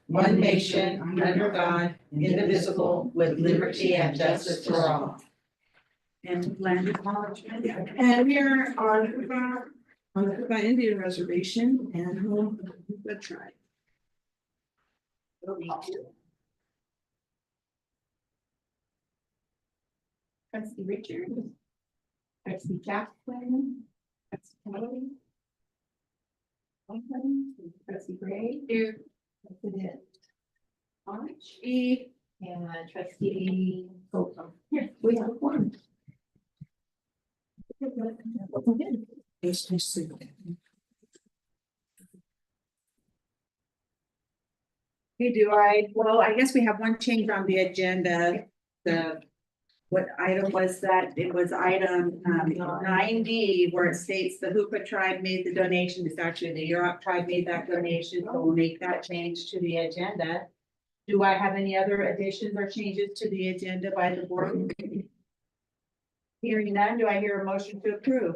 one nation, under God, indivisible, with liberty and justice for all. And land acknowledgement. And we are on the Hupa Indian Reservation and home of the Hupa tribe. Trustee Richard. Trustee Jackson. Trustee Kelly. Trustee Gray. Here. President Orange. And trustee Goldblum. Here, we have one. Hey, well, I guess we have one change on the agenda. What item was that? It was item 9D, where it states the Hupa tribe made the donation. It's actually the Yurok tribe made that donation, so we'll make that change to the agenda. Do I have any other additions or changes to the agenda by the board? Hearing none, do I hear a motion to approve?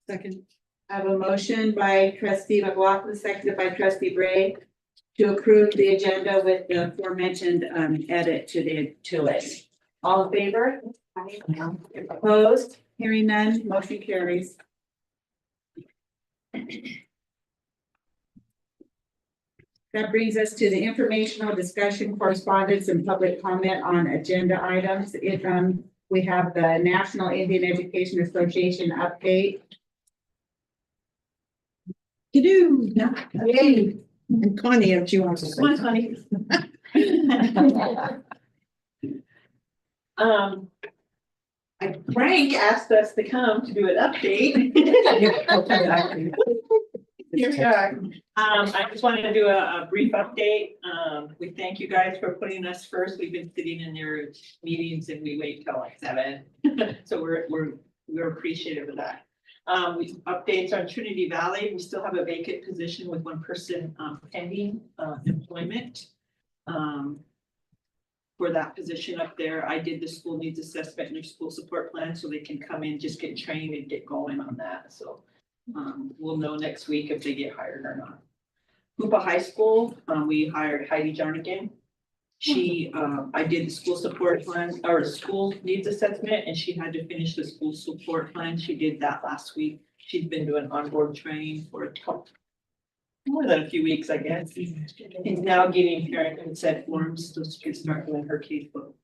Second. I have a motion by trustee McLaughlin, seconded by trustee Bray, to approve the agenda with the aforementioned edit to it. All in favor? Opposed? Hearing none, motion carries. That brings us to the informational discussion, correspondence, and public comment on agenda items. We have the National Indian Education Association update. Yay. And Connie, if you want to say. Come on, Connie. Frank asked us to come to do an update. Here we are. I just wanted to do a brief update. We thank you guys for putting us first. We've been sitting in your meetings and we wait till like 7. So we're appreciative of that. We updates on Trinity Valley. We still have a vacant position with one person pending employment. For that position up there, I did the school needs assessment and their school support plan so they can come in, just get trained and get going on that. So we'll know next week if they get hired or not. Hupa High School, we hired Heidi Jarnigan. She, I did the school support plan or school needs assessment and she had to finish the school support plan. She did that last week. She's been doing onboard training for more than a few weeks, I guess. She's now getting parent consent forms so she can start doing her casebook.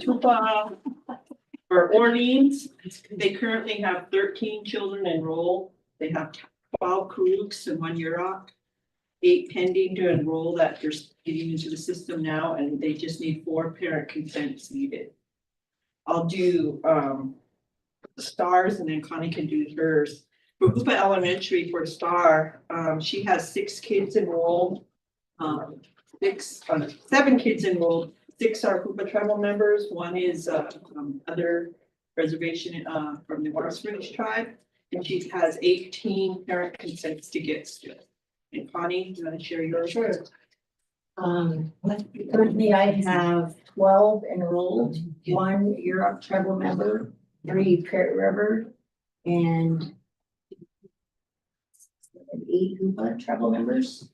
Hupa or Orleans, they currently have 13 children enrolled. They have 12 Karuks and 1 Yurok. 8 pending to enroll that they're getting into the system now, and they just need 4 parent consents needed. I'll do stars and then Connie can do hers. For Hupa Elementary for Star, she has 6 kids enrolled, 7 kids enrolled. 6 are Hupa tribal members. 1 is other reservation from the Warsprings tribe, and she has 18 parent consents to get still. And Connie, do you want to share yours? Sure. Currently I have 12 enrolled, 1 Europe tribal member, 3 Parrot River, and 8 Hupa tribal members.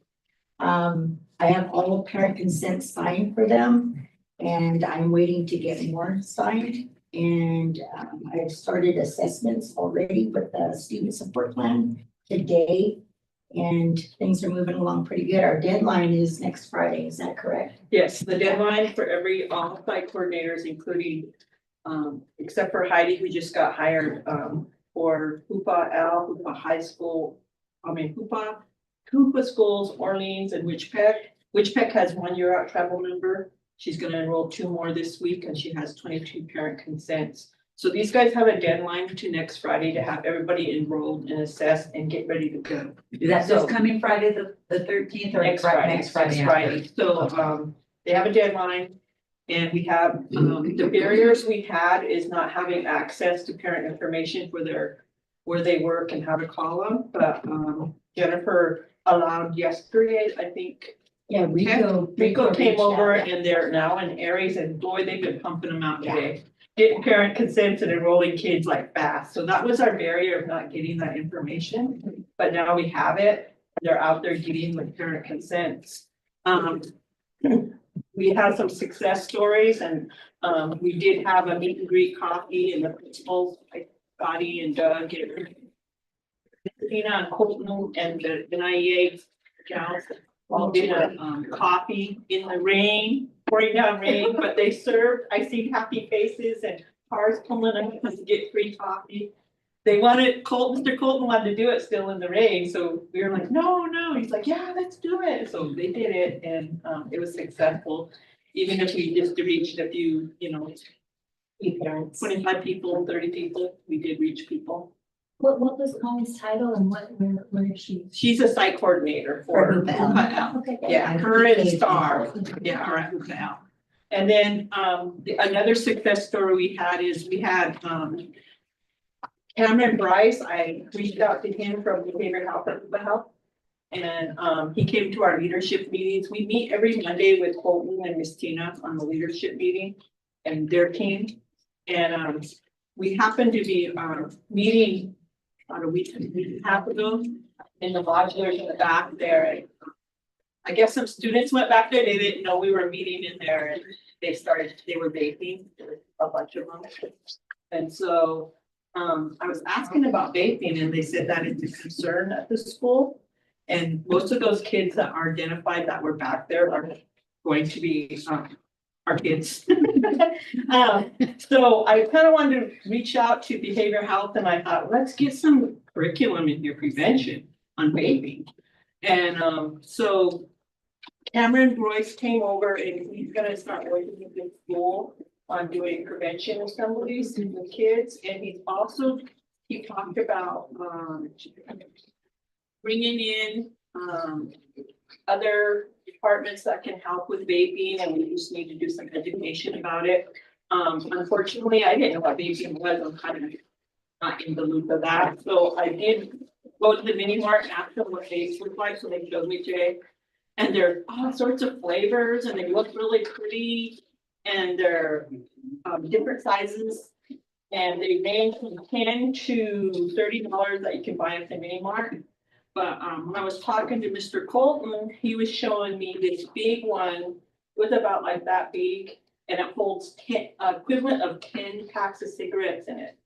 I have all parent consent signed for them, and I'm waiting to get more signed. And I've started assessments already with the student support plan today. And things are moving along pretty good. Our deadline is next Friday, is that correct? Yes, the deadline for all site coordinators, including, except for Heidi, who just got hired, for Hupa Hupa High School, Hupa Schools, Orleans and Wichpeck. Wichpeck has 1 Yurok tribal member. She's gonna enroll 2 more this week and she has 22 parent consents. So these guys have a deadline to next Friday to have everybody enrolled and assessed and get ready to go. That's just coming Friday, the 13th or Next Friday. next Friday. So they have a deadline. And we have the barriers we had is not having access to parent information for where they work and how to call them. But Jennifer allowed yesterday, I think. Yeah, Rico came over and they're now in Aries and boy, they've been pumping them out today. getting parent consents and enrolling kids like fast. So that was our barrier of not getting that information. But now we have it. They're out there getting the parent consents. We had some success stories and we did have a meet and greet coffee and the principals, like Scotty and Doug and Christina and Colton and the NIEA gals all did a coffee in the rain, pouring down rain, but they served, I see happy faces and cars pulling up to get free coffee. They wanted, Mr. Colton wanted to do it still in the rain, so we were like, no, he's like, yeah, let's do it. So they did it and it was successful. Even if we just reached a few, Parents. 25 people, 30 people, we did reach people. What was Colin's title and where is she? She's a site coordinator for For Hoopal. Hoopal. Okay. Yeah, her and Star, yeah, are at Hoopal. And then another success story we had is we had Cameron Bryce, I reached out to him from Behavioral Health at Hoopal. And he came to our leadership meetings. We meet every Monday with Colton and Miss Tina on the leadership meeting and their team. And we happened to be meeting about a week and a half ago in the modulars in the back there. And I guess some students went back there. They didn't know we were meeting in there and they were vaping, a bunch of them. And so I was asking about vaping and they said that is a concern at the school. And most of those kids that are identified that were back there are going to be our kids. So I kind of wanted to reach out to behavioral health and I thought, let's get some curriculum in your prevention on vaping. And so Cameron Royce came over and he's gonna start working with the school on doing prevention assemblies with kids. And he talked about bringing in other departments that can help with vaping and we just need to do some education about it. Unfortunately, I didn't know what vaping was. I'm kind of not in the loop of that. So I did go to the mini mart and ask them what vapes look like. So they showed me today. And they're all sorts of flavors and they look really pretty and they're different sizes. And they range from $10 to $30 that you can buy at the mini mart. But when I was talking to Mr. Colton, he was showing me this big one with about like that big, and it holds equivalent of 10 packs of cigarettes in it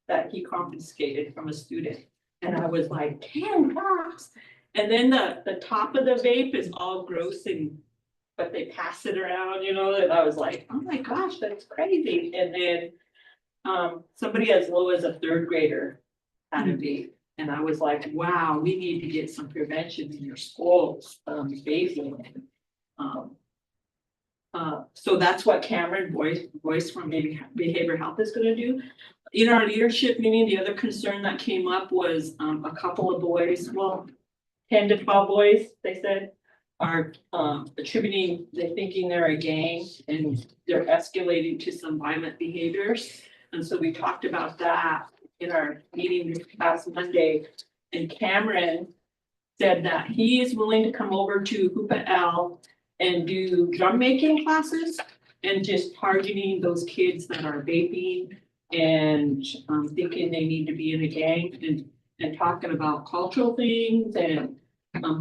that he confiscated from a student. And I was like, 10 packs. And then the top of the vape is all gross but they pass it around, and I was like, oh my gosh, that's crazy. And then somebody as low as a third grader had a vape. And I was like, wow, we need to get some prevention in your schools, vaping. So that's what Cameron Boyce from Behavioral Health is gonna do. In our leadership meeting, the other concern that came up was a couple of boys, 10 to 12 boys, they said, are they're thinking they're a gang and they're escalating to some violent behaviors. And so we talked about that in our meeting this past Monday, and Cameron said that he is willing to come over to Hoopal and do drum making classes and just targeting those kids that are vaping and thinking they need to be in a gang and talking about cultural things and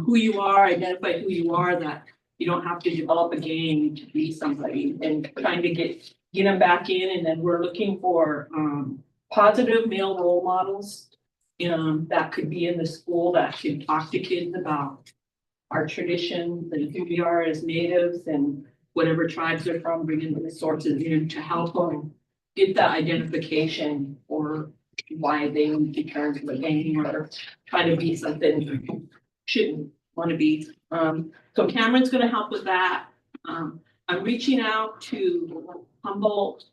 who you are, identify who you are, that you don't have to develop a gang to be somebody, and trying to get them back in. And then we're looking for positive male role models that could be in the school that can talk to kids about our traditions and who we are as natives and whatever tribes they're from, bringing the resources in to help them get that identification or why they need to turn to a gang or try to be something they shouldn't want to be. So Cameron's going to help with that. I'm reaching out to Humboldt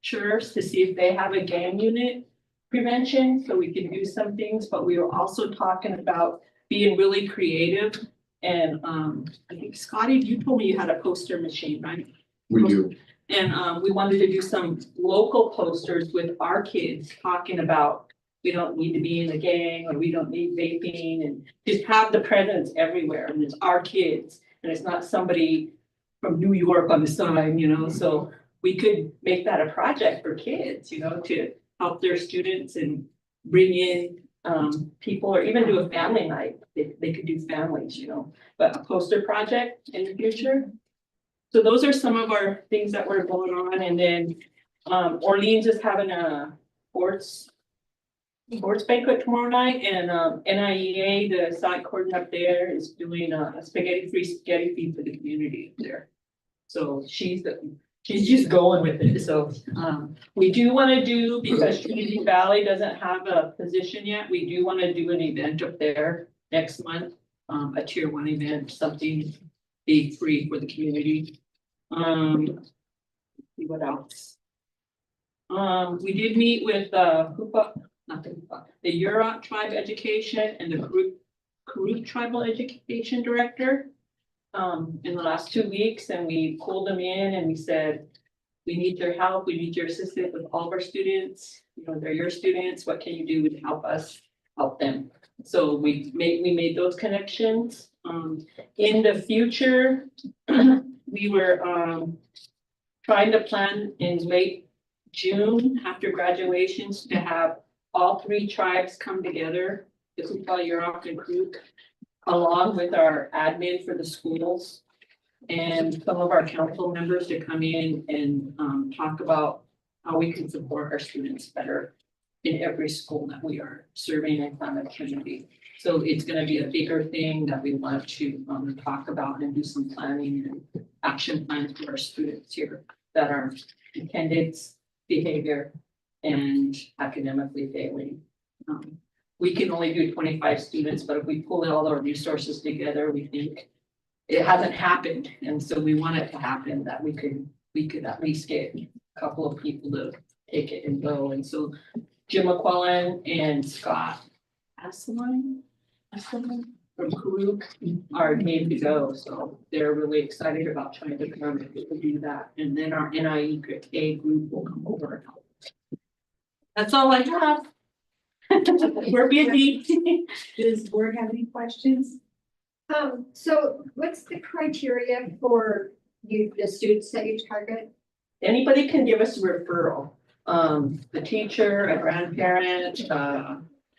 sheriffs to see if they have a gang unit prevention so we can do some things, but we were also talking about being really creative. And I think Scotty, you told me you had a poster machine, right? We do. And we wanted to do some local posters with our kids talking about we don't need to be in a gang or we don't need vaping, and just have the presence everywhere. And it's our kids and it's not somebody from New York on the sign, so we could make that a project for kids, you know, to help their students and bring in people, or even do a family night. They could do families, you know, but a poster project in the future. So those are some of our things that were going on, and then Orleans is having a sports banquet tomorrow night, and NIEA, the site coordinator up there, is doing a spaghetti feed for the community up there. So she's just going with it. So we do want to do, because Trinity Valley doesn't have a position yet, we do want to do an event up there next month, a tier 1 event, something be free for the community. See what else? We did meet with the Yurok Tribe Education and the Karuk Tribal Education Director in the last 2 weeks, and we pulled them in and we said, we need your help, we need your assistance with all of our students. You know, they're your students. What can you do to help us help them? So we made those connections. In the future, we were trying to plan in late June after graduations to have all 3 tribes come together, the Kupa, Yurok, and Karuk, along with our admin for the schools and some of our council members to come in and talk about how we can support our students better in every school that we are serving in Klamath community. So it's going to be a bigger thing that we want to talk about and do some planning and action plans for our students here that are attendance, behavior, and academically failing. We can only do 25 students, but if we pull all our resources together, we think it hasn't happened. And so we want it to happen, that we could at least get a couple of people to take it and go. And so Jim McQuillan and Scott Asselin from Karuk are game to go. So they're really excited about trying to come and do that. And then our NIEA group will come over and help. That's all I have. We're busy. Does the board have any questions? So what's the criteria for the students that you target? Anybody can give us a referral. A teacher, a grandparent,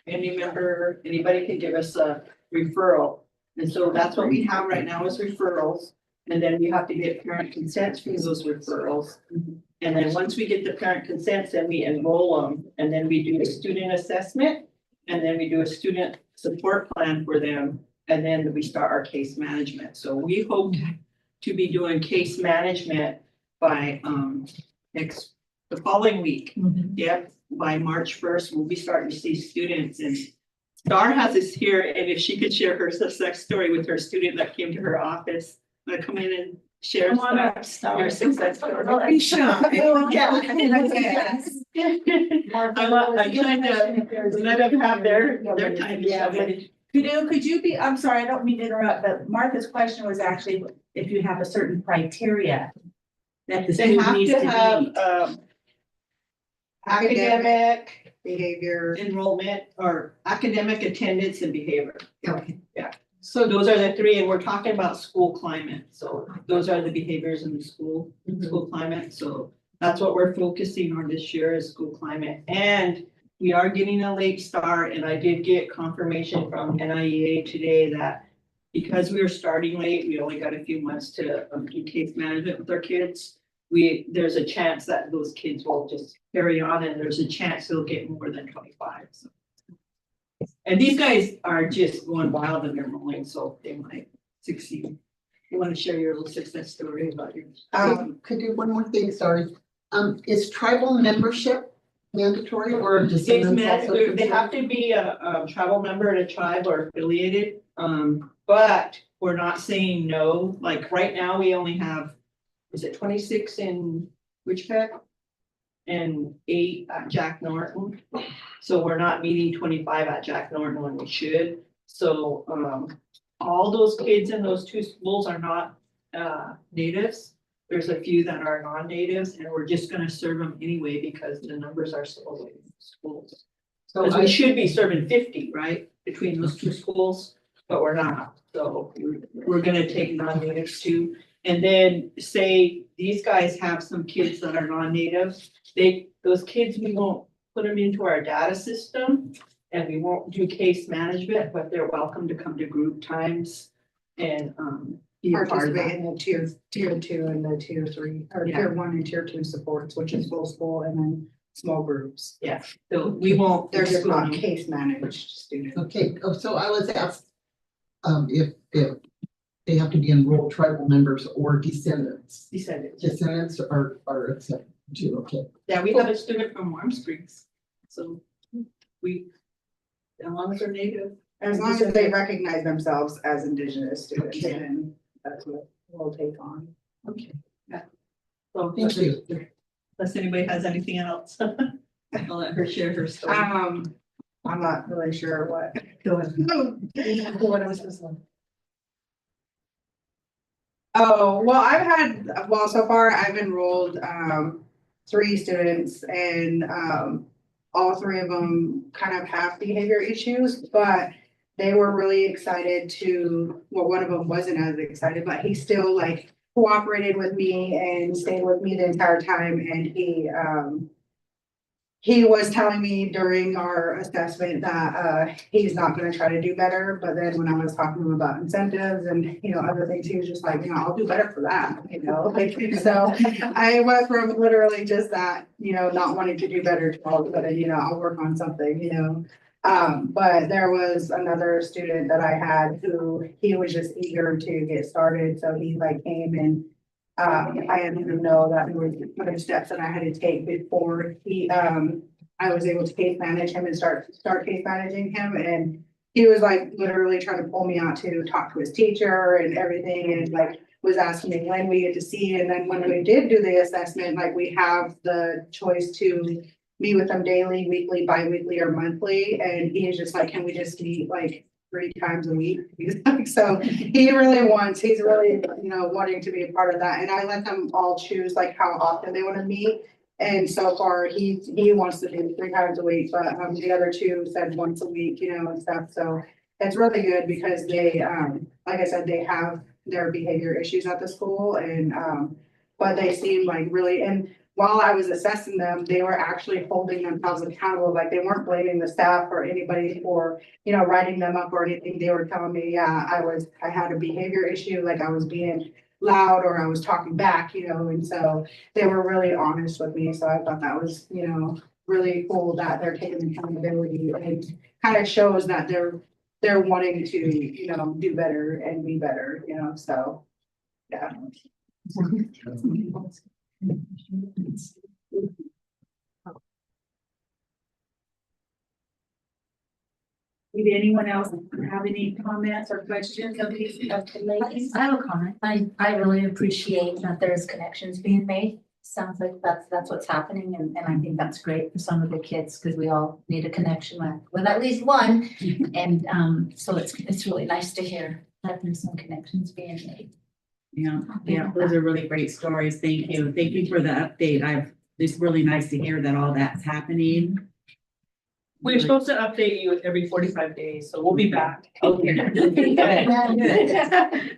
family member, anybody can give us a referral. And so that's what we have right now is referrals. And then we have to get parent consent for those referrals. And then once we get the parent consents, then we enroll them, and then we do a student assessment, and then we do a student support plan for them, and then we start our case management. So we hope to be doing case management by the following week. Yep, by March 1st, we'll be starting to see students, and Star has us here, and if she could share her success story with her student that came to her office, come in and share your success story. Don't be shy. Yeah. Yes. I'm trying to let them have their time. Yeah. Could you be, I'm sorry, I don't mean to interrupt, but Martha's question was actually if you have a certain criteria that the They student have needs to to have meet. academic Behavior. enrollment or academic attendance and behavior. Okay. So those are the 3, and we're talking about school climate. So those are the behaviors in the school climate. So that's what we're focusing on this year is school climate. And we are getting a late start, and I did get confirmation from NIEA today that because we are starting late, we only got a few months to do case management with our kids. There's a chance that those kids will just carry on, and there's a chance they'll get more than 25. So. And these guys are just going wild in their rolling, so they might succeed. You want to share your little success story about your? Could do one more thing, sorry. Is tribal membership mandatory or It's they have to be a tribal member at a tribe or affiliated, but we're not saying no. Like right now, we only have, is it 26 in Wichita? And 8 at Jack Norton. So we're not meeting 25 at Jack Norton when we should. So all those kids in those 2 schools are not natives. There's a few that are non-natives, and we're just gonna serve them anyway because the numbers are so low in schools. So we should be serving 50, right, between those 2 schools, but we're not. So we're gonna take non-natives too. And then say these guys have some kids that are non-native. Those kids, we won't put them into our data system and we won't do case management, but they're welcome to come to group times and, be a part of Participate that. in the tier two and the tier three, or Yeah. tier one and tier two supports, which is full school and then small groups. Yeah, so we won't. They're just not case managed students. Okay, so I was asked, if they have to be enrolled tribal members or descendants. Descendants. Descendants are accepted too, okay. Yeah, we have a student from Warm Springs, so we, as long as they're native. As long as they recognize themselves as Indigenous students, Okay. and that's what we'll take on. Okay. So Thank you. unless anybody has anything else, I'll let her share her story. I'm not really sure what. Go ahead. What was this one? Oh, well, so far I've enrolled, 3 students and, all 3 of them kind of have behavior issues, but they were really excited one of them wasn't as excited, but he still like cooperated with me and stayed with me the entire time, and he was telling me during our assessment that, he's not gonna try to do better, but then when I was talking to him about incentives and, other things, he was just like, I'll do better for that, like, so I went from literally just that, not wanting to do better to all of a sudden, I'll work on something, but there was another student that I had who, he was just eager to get started, so he like came and I didn't even know that there were other steps that I had to take before I was able to case manage him and start case managing him, and he was like literally trying to pull me out to talk to his teacher and everything, and like was asking me when we get to see, and then when we did do the assessment, like we have the choice to meet with them daily, weekly, bi-weekly, or monthly, and he is just like, can we just meet like 3 times a week? So he's really wanting to be a part of that, and I let them all choose like how often they want to meet. And so far, he wants to do 3 times a week, but the other 2 said once a week, and stuff. So it's really good because they, like I said, they have their behavior issues at the school, and but they seem like really, and while I was assessing them, they were actually holding themselves accountable. Like they weren't blaming the staff or anybody for, writing them up or anything. They were telling me, yeah, I had a behavior issue, like I was being loud or I was talking back, and so they were really honest with me. So I thought that was, really cool that they're taking accountability, and kind of shows that they're wanting to, do better and be better, so, yeah. Did anyone else have any comments or questions of these ladies? I have a comment. I really appreciate that there's connections being made. Sounds like that's what's happening, and I think that's great for some of the kids, because we all need a connection with at least one. And so it's really nice to hear that there's some connections being made. Yeah, those are really great stories. Thank you. Thank you for the update. It's really nice to hear that all that's happening. We're supposed to update you every 45 days, so we'll be back. Okay.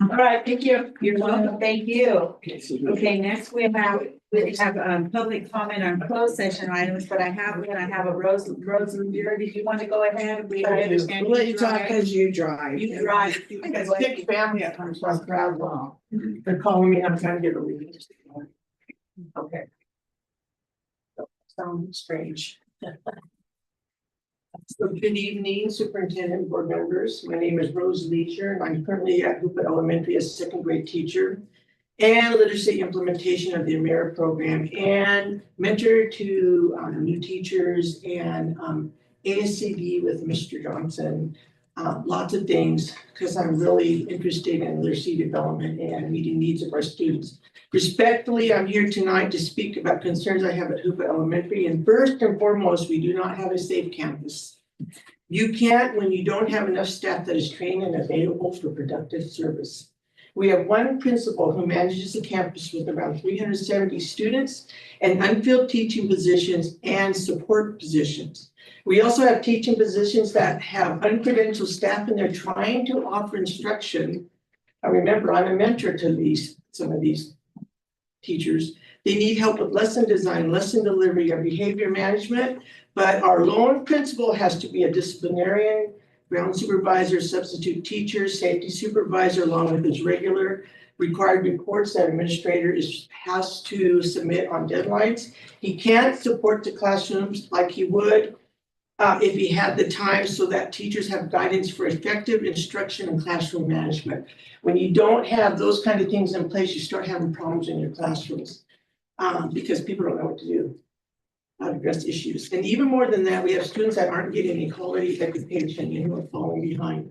All right, thank you. You're welcome. Thank you. Okay, next we have public comment on closed session items, but I have a Rose, did you want to go ahead? We understand. Let you talk as you drive. You drive. I got sick family at home, so I'm proud of them. They're calling me, I'm trying to get a reading. Okay. Sounds strange. So good evening, Superintendent, board members. My name is Rose Leisure, and I'm currently at Hoopa Elementary as a 2nd grade teacher and literacy implementation of the AMERA program, and mentor to new teachers and ASCD with Mr. Johnson. Lots of things, because I'm really interested in literacy development and meeting needs of our students. Respectfully, I'm here tonight to speak about concerns I have at Hoopa Elementary. And first and foremost, we do not have a safe campus. You can't when you don't have enough staff that is trained and available for productive service. We have one principal who manages the campus with around 370 students and unfilled teaching positions and support positions. We also have teaching positions that have uncredentialed staff, and they're trying to offer instruction. I remember I'm a mentor to some of these teachers. They need help with lesson design, lesson delivery, and behavior management. But our lone principal has to be a disciplinarian, ground supervisor, substitute teacher, safety supervisor, along with his regular required reports that administrator has to submit on deadlines. He can't support the classrooms like he would if he had the time, so that teachers have guidance for effective instruction and classroom management. When you don't have those kind of things in place, you start having problems in your classrooms because people don't know what to do, how to address issues. And even more than that, we have students that aren't getting any quality education and who are falling behind.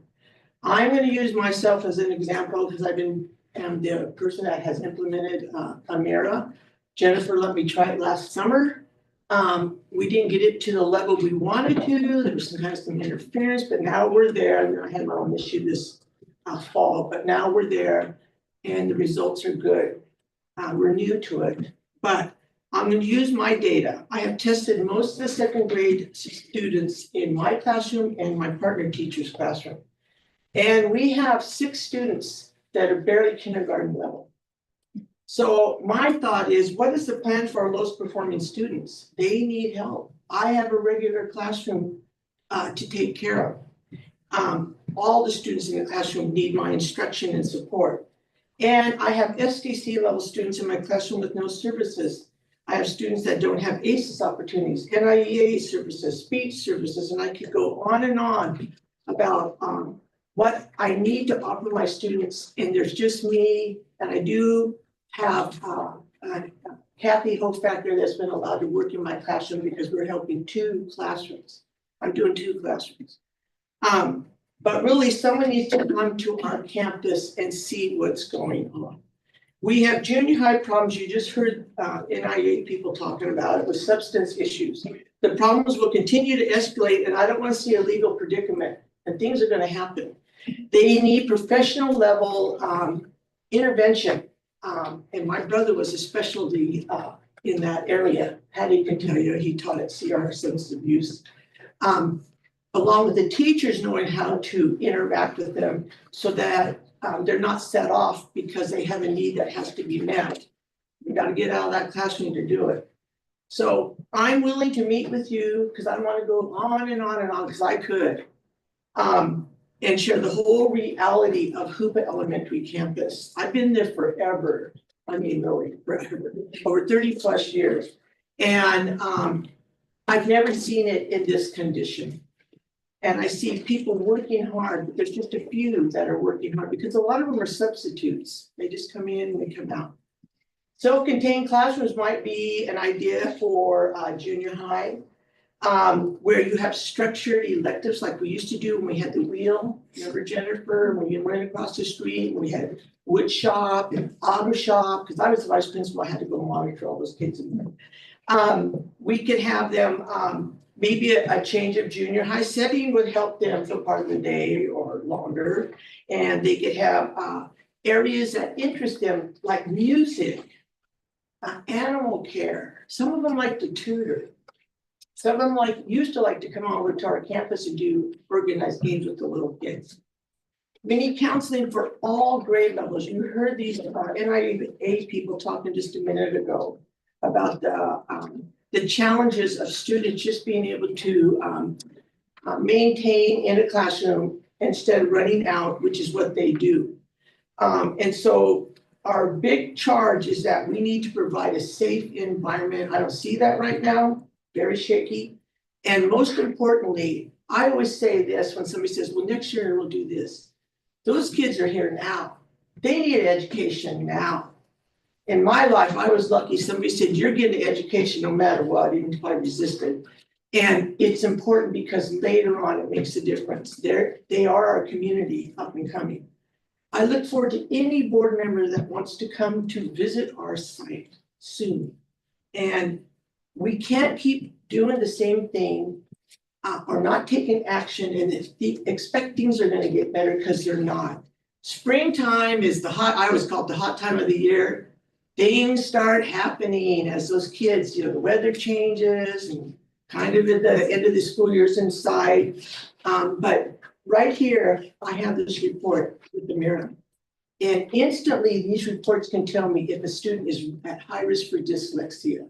I'm going to use myself as an example because am the person that has implemented Amira. Jennifer let me try it last summer. We didn't get it to the level we wanted to. There was some interference, but now we're there. And I had my own issue this fall, but now we're there and the results are good. We're new to it, but I'm going to use my data. I have tested most of the second grade students in my classroom and my partner teacher's classroom. And we have 6 students that are barely kindergarten level. So my thought is, what is the plan for our lowest performing students? They need help. I have a regular classroom to take care of. All the students in the classroom need my instruction and support. And I have SDC level students in my classroom with no services. I have students that don't have ACES opportunities, NIEA services, speech services, and I could go on and on about what I need to offer my students. And there's just me, and I do have Kathy Hofactor that's been allowed to work in my classroom because we're helping 2 classrooms. I'm doing 2 classrooms. But really, someone needs to come to our campus and see what's going on. We have junior high problems. You just heard NIA people talking about it with substance issues. The problems will continue to escalate, and I don't want to see a legal predicament, and things are going to happen. They need professional level intervention. And my brother was a specialty in that area. Patty can tell you, he taught at CR substance abuse. Along with the teachers knowing how to interact with them so that they're not set off because they have a need that has to be met. You got to get out of that classroom to do it. So I'm willing to meet with you because I want to go on and on and on because I could. And share the whole reality of Hoopa Elementary Campus. I've been there forever. I mean, really, forever, over 30 plus years. And I've never seen it in this condition. And I see people working hard, but there's just a few that are working hard because a lot of them are substitutes. They just come in and they come out. Self-contained classrooms might be an idea for junior high. Where you have structured electives like we used to do when we had the wheel. Remember Jennifer, when you ran across the street, we had wood shop and auto shop, because I was the vice principal, I had to go monitor all those kids in there. We could have them, maybe a change of junior high setting would help them for part of the day or longer. And they could have areas that interest them like music, animal care. Some of them like to tutor. Some of them used to like to come over to our campus and do organized games with the little kids. Mini counseling for all grade levels. You heard these NIA people talking just a minute ago about the challenges of students just being able to maintain in a classroom instead of running out, which is what they do. And so our big charge is that we need to provide a safe environment. I don't see that right now. Very shaky. And most importantly, I always say this when somebody says, well, next year we'll do this. Those kids are here now. They need education now. In my life, I was lucky. Somebody said, you're getting education no matter what, even if I resisted. And it's important because later on it makes a difference. They are our community up and coming. I look forward to any board member that wants to come to visit our site soon. And we can't keep doing the same thing or not taking action and expect things are going to get better because they're not. Springtime is I always call it the hot time of the year. Things start happening as those kids, the weather changes and kind of at the end of the school year's inside. But right here, I have this report with the mirror. And instantly, these reports can tell me if a student is at high risk for dyslexia.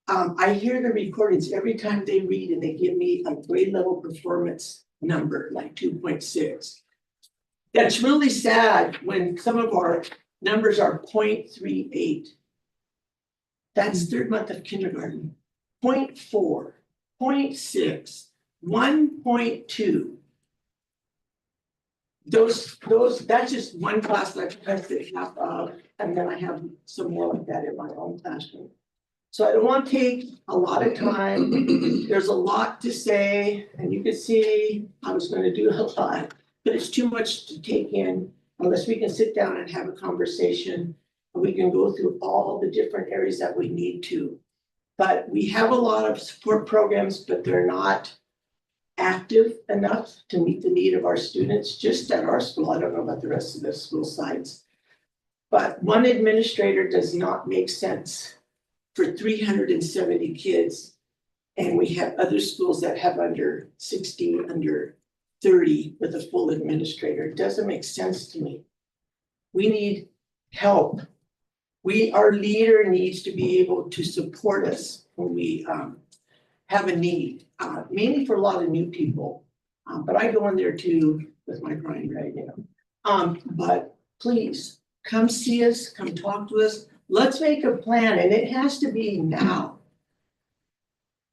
I hear the recordings every time they read and they give me a grade level performance number, like 2.6. That's really sad when some of our numbers are 0.38. That's third month of kindergarten. 0.4, 0.6, 1.2. That's just one class that I tested half of, and then I have some more like that in my own classroom. So I don't want to take a lot of time. There's a lot to say, and you can see I was going to do a lot, but it's too much to take in unless we can sit down and have a conversation and we can go through all the different areas that we need to. But we have a lot of support programs, but they're not active enough to meet the need of our students, just at our school. I don't know about the rest of the school sites. But one administrator does not make sense for 370 kids. And we have other schools that have under 60, under 30 with a full administrator. It doesn't make sense to me. We need help. Our leader needs to be able to support us when we have a need, mainly for a lot of new people. But I go in there too with my crying right now. But please come see us, come talk to us. Let's make a plan, and it has to be now.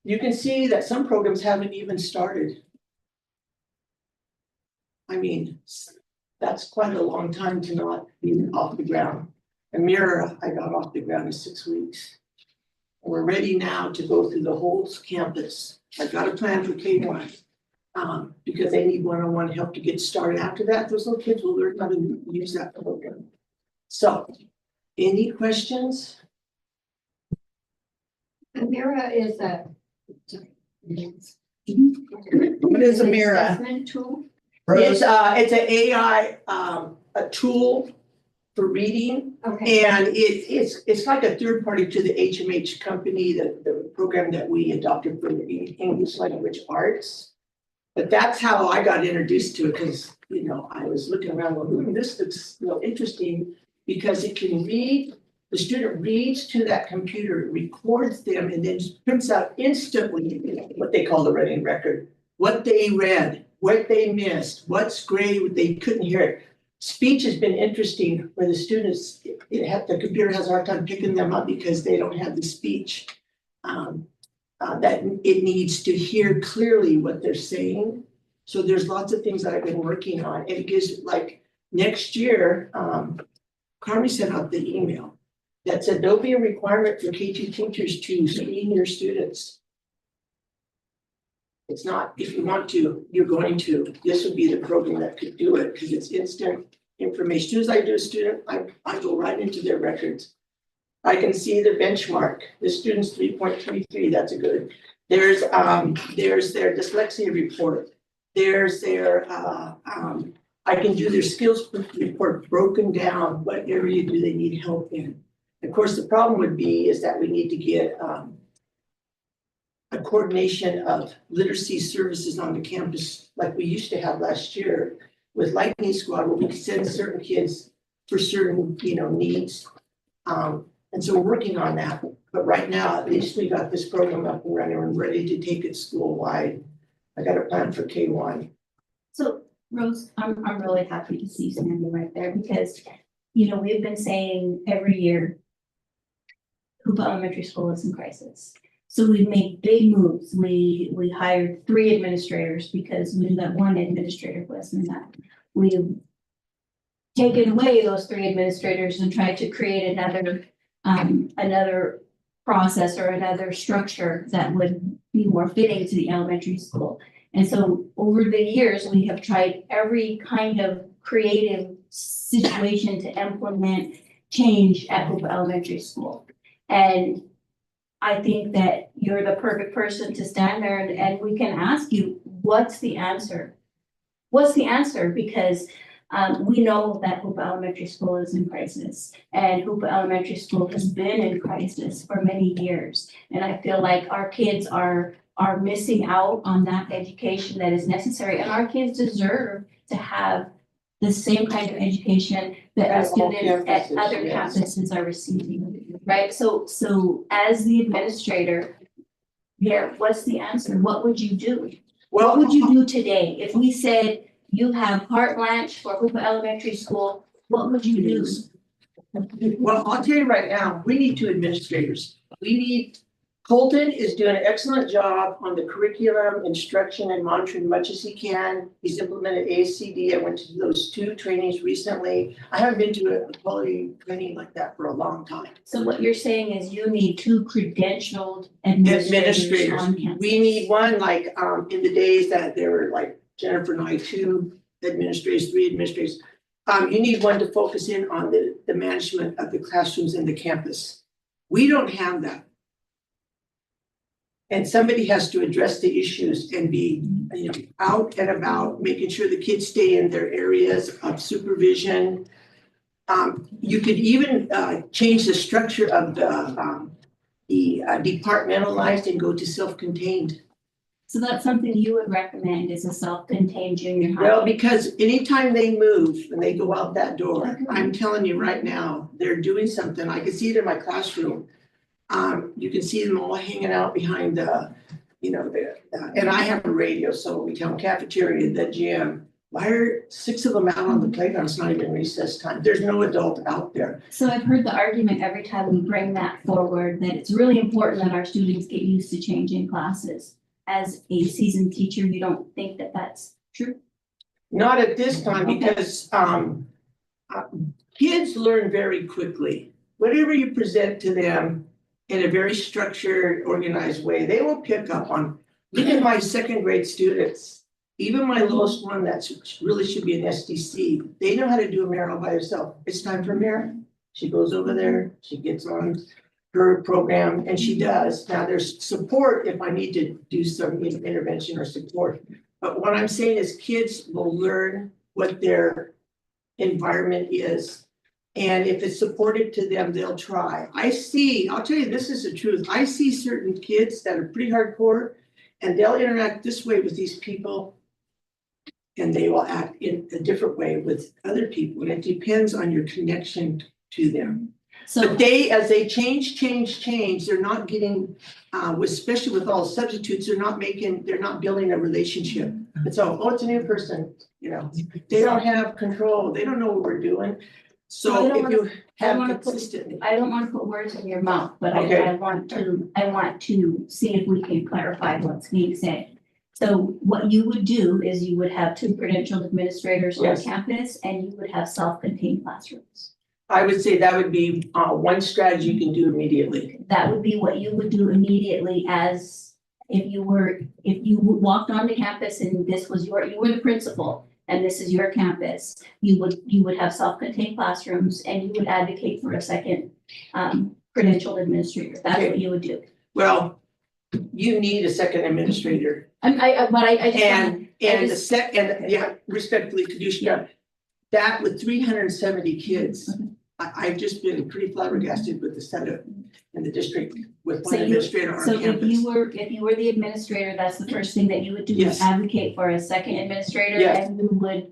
You can see that some programs haven't even started. I mean, that's quite a long time to not be off the ground. Amira, I got off the ground in 6 weeks. We're ready now to go through the whole campus. I've got a plan for K1. Because they need one-on-one help to get started. After that, those little kids will learn how to use that program. So, any questions? Amira is a. What is Amira? Assessment tool? It's an AI, a tool for reading. Okay. And it's like a third party to the HMH company, the program that we adopted for English language arts. But that's how I got introduced to it, because, you know, I was looking around going, this looks interesting, because it can read, the student reads to that computer, records them, and then prints out instantly what they call the reading record, what they read, what they missed, what's great, what they couldn't hear. Speech has been interesting where the students, the computer has a hard time picking them up because they don't have the speech. That it needs to hear clearly what they're saying. So there's lots of things that I've been working on. And it gives, like, next year, Carmi sent out the email that said there'll be a requirement for K2 teachers to screen your students. It's not, if you want to, you're going to. This would be the program that could do it, because it's instant information. As soon as I do a student, I go right into their records. I can see the benchmark. The student's 3.33, that's a good. There's their dyslexia report. There's their, I can do their skills report broken down. What area do they need help in? Of course, the problem would be is that we need to get a coordination of literacy services on the campus like we used to have last year with Lightning Squad, where we could send certain kids for certain, needs. And so we're working on that. But right now, at least we got this program up and running and ready to take it school-wide. I got a plan for K1. So Rose, I'm really happy to see Sandy right there, because, we've been saying every year, Hoopa Elementary School is in crisis. So we've made big moves. We hired 3 administrators because we knew that 1 administrator wasn't enough. We've taken away those 3 administrators and tried to create another process or another structure that would be more fitting to the elementary school. And so over the years, we have tried every kind of creative situation to implement change at Hoopa Elementary School. And I think that you're the perfect person to stand there and we can ask you, what's the answer? What's the answer? Because we know that Hoopa Elementary School is in crisis, and Hoopa Elementary School has been in crisis for many years. And I feel like our kids are missing out on that education that is necessary, and our kids deserve to have the same kind of education that At the all students at campuses, other yes. campuses are receiving, right? So as the administrator here, what's the answer? What would you do? What would you do today? If we said you have carte blanche for Hoopa Elementary School, what would you do? Well, I'll tell you right now, we need 2 administrators. Colton is doing an excellent job on the curriculum, instruction and monitoring much as he can. He's implemented ASCD. I went to those 2 trainings recently. I haven't been to a quality training like that for a long time. So what you're saying is you need 2 credentialed administrators on campus. We need one like, in the days that there were like Jennifer and I, 2 administrators, 3 administrators. You need one to focus in on the management of the classrooms and the campus. We don't have that. And somebody has to address the issues and be, out and about, making sure the kids stay in their areas of supervision. You could even change the structure of the departmentalized and go to self-contained. So that's something you would recommend is a self-contained junior high? Well, because anytime they move and they go out that door, I'm telling you right now, they're doing something. I can see it in my classroom. You can see them all hanging out behind the, and I have a radio, so we tell them cafeteria, the gym. Why are 6 of them out on the playground? It's not even recess time. There's no adult out there. So I've heard the argument every time we bring that forward, that it's really important that our students get used to changing classes. As a seasoned teacher, you don't think that that's true? Not at this time, because kids learn very quickly. Whatever you present to them in a very structured, organized way, they will pick up on. Look at my 2nd grade students, even my lowest one that really should be an SDC. They know how to do a mirror all by herself. It's time for mirror. She goes over there, she gets on her program, and she does. Now, there's support if I need to do some intervention or support. But what I'm saying is kids will learn what their environment is. And if it's supportive to them, they'll try. I'll tell you, this is the truth. I see certain kids that are pretty hardcore and they'll interact this way with these people. And they will act in a different way with other people. And it depends on your connection to them. So But as they change, they're not getting, especially with all substitutes, they're not building a relationship. It's it's a new person, they don't have control. They don't know what we're doing. So if you have consistently. I don't want to put words in your mouth, but Okay. I want to see if we can clarify what's being said. So what you would do is you would have 2 credentialed administrators on Yes. campus and you would have self-contained classrooms. I would say that would be one strategy you can do immediately. That would be what you would do immediately as if you walked onto campus and you were the principal and this is your campus, you would have self-contained classrooms and you would advocate for a 2nd credentialed administrator. That's what you would do. Well, you need a 2nd administrator. Respectfully, Kadusha, that with 370 kids, I've just been pretty flabbergasted with the setup in the district with one administrator on campus. So if you were the administrator, that's the first thing that you would do is Yes. advocate for a 2nd administrator Yes. and you would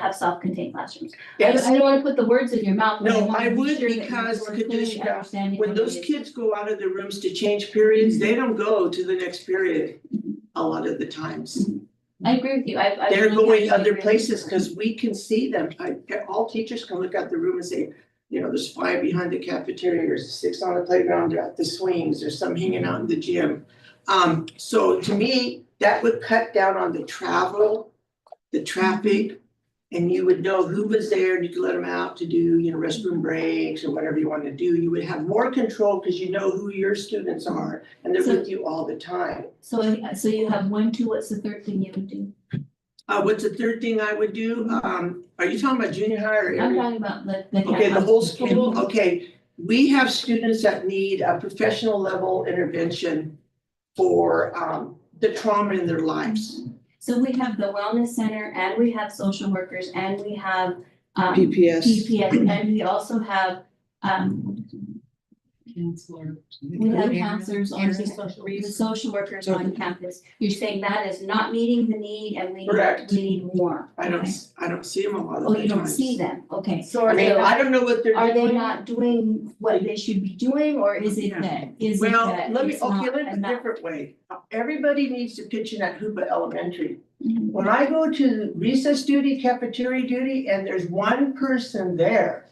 have self-contained classrooms. Yes. I don't want to put the words in your mouth. But No, want to I be would sure that you because, were clearly Kadusha, understanding when what those it is. kids go out of the rooms to change periods, they don't go to the next period a lot of the times. I agree with you. They're going other places because we can see them. All teachers can look out the room and say, there's 5 behind the cafeteria, there's 6 on the playground, they're at the swings, there's some hanging out in the gym. So to me, that would cut down on the travel, the traffic, and you would know who was there and you could let them out to do, restroom breaks or whatever you want to do. You would have more control because you know who your students are and they're with you all the time. So you have 1, 2, what's the 3rd thing you would do? What's the 3rd thing I would do? Are you talking about junior high or? I'm talking about the Okay, the whole school, okay. We have students that need a professional level intervention for the trauma in their lives. So we have the wellness center and we have social workers and we have PPS. PPS and we also have Counselor. We have counselors on And the social workers on campus. You're saying that is not meeting the need and Correct. we need more. I don't see them a lot of Oh, the you don't times. see them, okay. So I are they mean, I not, don't know what they're Are they doing. not doing what they should be doing, or is it that, is it Well, that let me, it's okay, not let me a enough? different way. Everybody needs to pitch in at Hoopa Elementary. Mhm. When I go to recess duty, cafeteria duty, and there's one person there,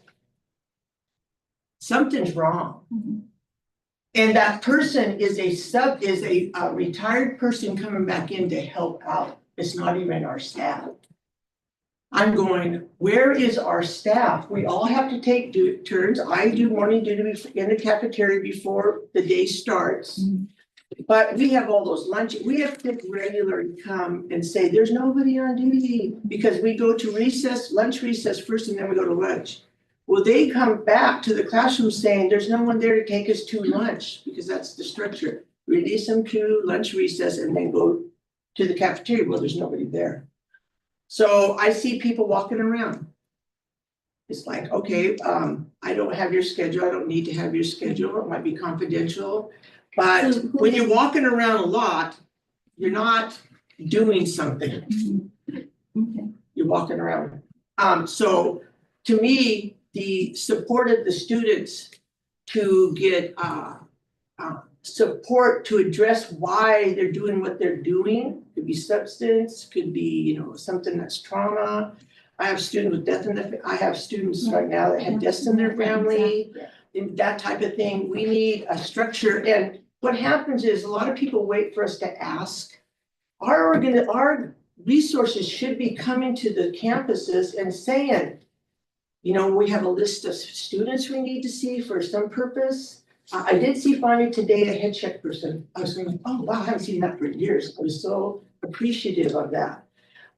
something's wrong. Mhm. And that person is a retired person coming back in to help out. It's not even our staff. I'm going, where is our staff? We all have to take turns. I do morning duty in the cafeteria before the day starts. Mhm. But we have all those lunch, we have to regularly come and say, there's nobody on duty, because we go to recess, lunch recess first, and then we go to lunch. Well, they come back to the classroom saying, there's no one there to take us to lunch, because that's the structure. Release them to lunch recess and then go to the cafeteria. Well, there's nobody there. So I see people walking around. It's like, okay, I don't have your schedule. I don't need to have your schedule. It might be confidential. But So who when is- you're walking around a lot, you're not doing something. Okay. You're walking around. So to me, the support of the students to get support to address why they're doing what they're doing, could be substance, could be, something that's trauma. I have students with death I have students right now that had deaths in their family, and that type of thing. We need a structure, and what happens is a lot of people wait for us to ask. Our resources should be coming to the campuses and saying, we have a list of students we need to see for some purpose. I did see finally today a head check person. I was going, oh, wow, I haven't seen that for years. I was so appreciative of that.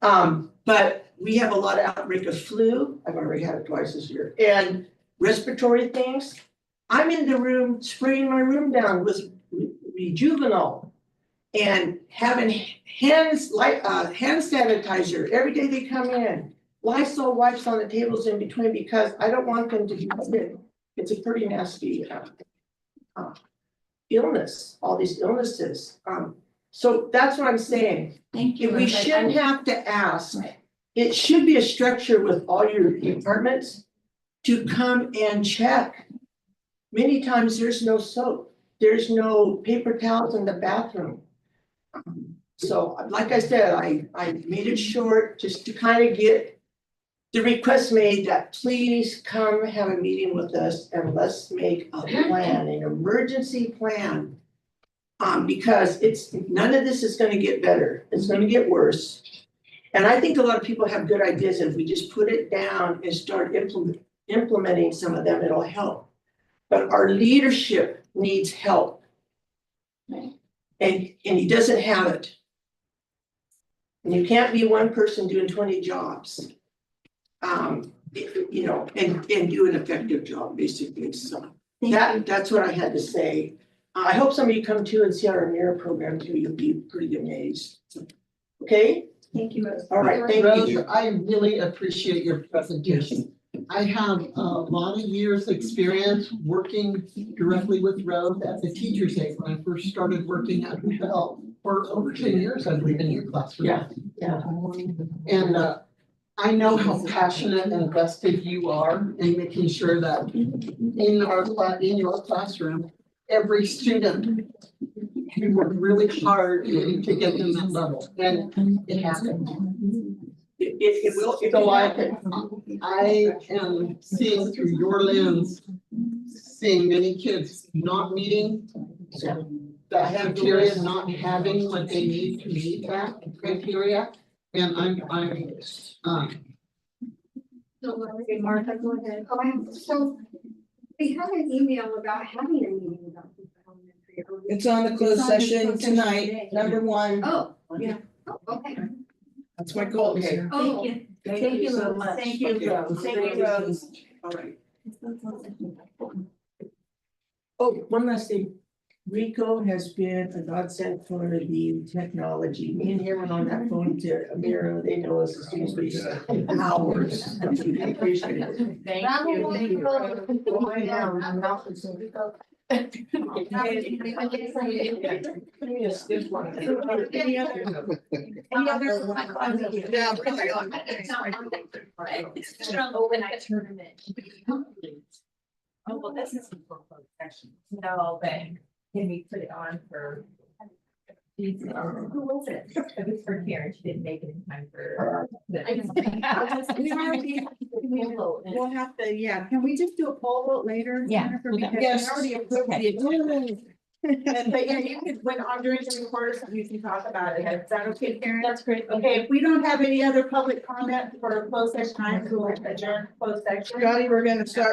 But we have a lot of outbreak of flu. I've already had it twice this year. And respiratory things. I'm in the room spraying my room down with Rejuvenol and having hand sanitizer every day they come in. Lysol wipes on the tables in between because I don't want them to be sick. It's a pretty nasty illness, all these illnesses. So that's what I'm saying. Thank you. We shouldn't have to ask. It should be a structure with all your departments to come and check. Many times there's no soap, there's no paper towels in the bathroom. So like I said, I made it short just to kind of get the request made that please come have a meeting with us and let's make a plan, an emergency plan. Because none of this is gonna get better, it's gonna get worse. And I think a lot of people have good ideas, and if we just put it down and start implementing some of them, it'll help. But our leadership needs help. And he doesn't have it. And you can't be one person doing 20 jobs. And do an effective job, basically. So that's what I had to say. I hope some of you come too and see our mirror program too. You'll be pretty amazed. Okay? Thank you, Rose. All right, thank Rose, you. I really appreciate your presentation. I have a lot of years' experience working directly with Rose at the teacher's aide when I first started working at Bell for over 10 years, I believe, in your classroom. Yeah. And I know how passionate and invested you are in making sure that in your classroom, every student, you work really hard to get them that level, and it happens. It will. So I am seeing through your lens, seeing many kids not meeting that criteria, not having what they need to meet that criteria. And Okay, Martha, go ahead. So we had an email about having a meeting about the elementary. It's on the closed session tonight, number 1. Oh, yeah. Oh, okay. That's my goal here. Oh, Thank you. Thank you so Rose. much. Thank you, Okay. Rose. Thank you, Rose. All right. Oh, one last thing. Rico has been a godsend for the technology. Me and him went on that phone to Amira. They know us as soon as we hours. We appreciate it. Thank you. Thank you. I'm not. Give me a stiff one. Any other? Yeah, really. Overnight tournament. Oh, well, this is for closed session. No, but can we put it on for? Who was it? It was for Karen, she didn't make it in time for. We already, we'll have to, yeah, can we just do a poll vote later? Yeah. Jennifer, because we Yes. already approved the agenda. But yeah, you could, when I'm doing the recorders, you can talk about it. Is that okay, Karen? That's great. Okay, if we don't have any other public comment for closed session time, we'll adjourn closed session. Scotty, we're gonna start